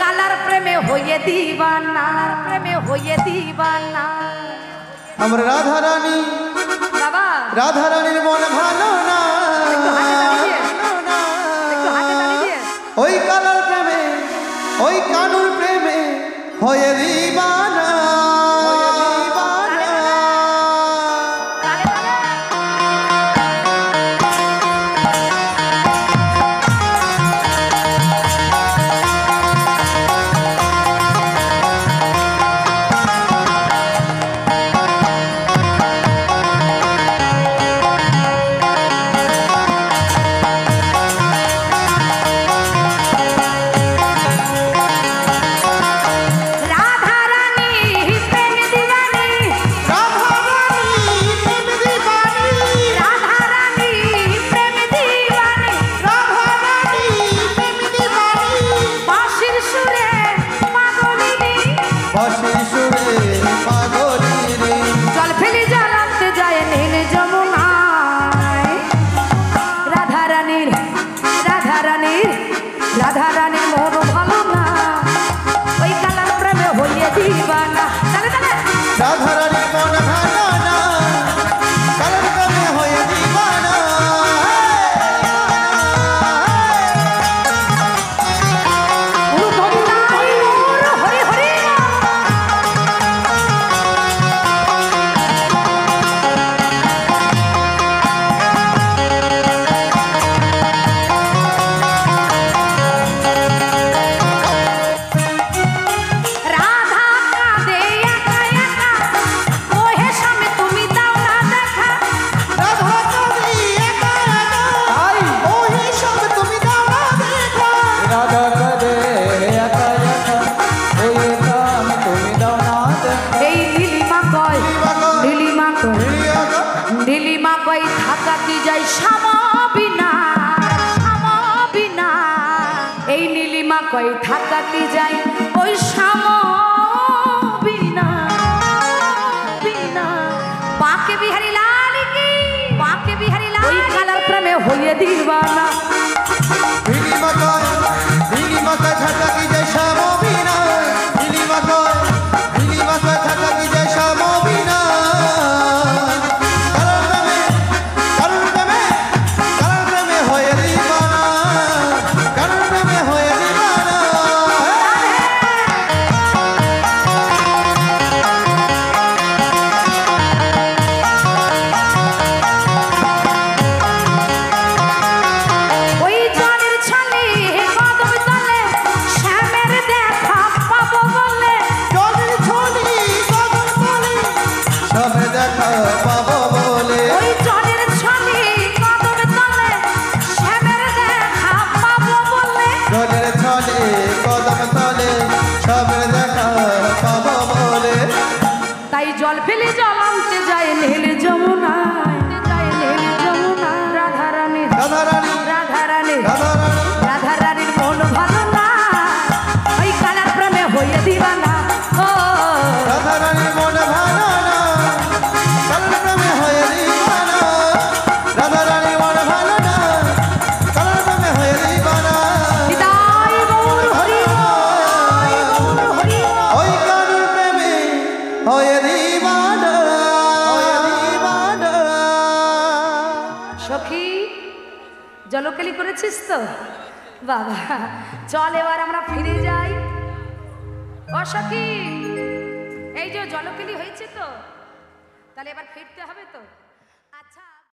Colour প্রেমে হয়ে দিবানা, প্রেমে হয়ে দিবানা। আমার রাধা রানী, বাবা রাধা রানীর মন ভালো না, ওই কালার প্রেমে, ওই কানুর প্রেমে হয়ে দিবানা। রাধা রানীর মন ভালো না, ওই কালার প্রেমে হইয়ে দিবানা। রাধা রানীর মন ভালো না, কালার প্রেমে হয়ে দিবানা। হরি হরি নীলিমা কই থাকা কি যাই সামাবিনা, সামাবিনা। এই নীলিমা কই থাকা কি যাই ওই সামাবিনা, বিনা। বাঁকে বিহারি লাল কি, বাঁকে বিহারি লাল, ওই কালার প্রেমে হইয়ে দিবানা। নীলিমা কই, নীলিমা কই থাকা কি যাই সামাবিনা, নীলিমা কই, নীলিমা কই থাকা কি যাই সামাবিনা। তাই জল ফেলে জল আনতে যায় নীল যমুনায়, যায় নীল যমুনা। রাধা রানী, রাধা রানী, রাধা রানী, রাধা রানীর মন ভালো না, ওই কালার প্রেমে হয়ে দিবানা। ও রাধা রানীর মন ভালো না, কালার প্রেমে হয়ে দিবানা। রাধা রানীর মন ভালো না, কালার প্রেমে হয়ে দিবানা। নিতাই গৌর হরি, গৌর হরি, ওই কানুর প্রেমে হয়ে দিবানা, হয়ে দিবানা। সখী জলকেলি করেছিস তো? বাবা চল এবার আমরা ফিরে যাই। ও সখী, এই যে জলকেলি হয়েছে তো, তাহলে এবার ফিরতে হবে তো।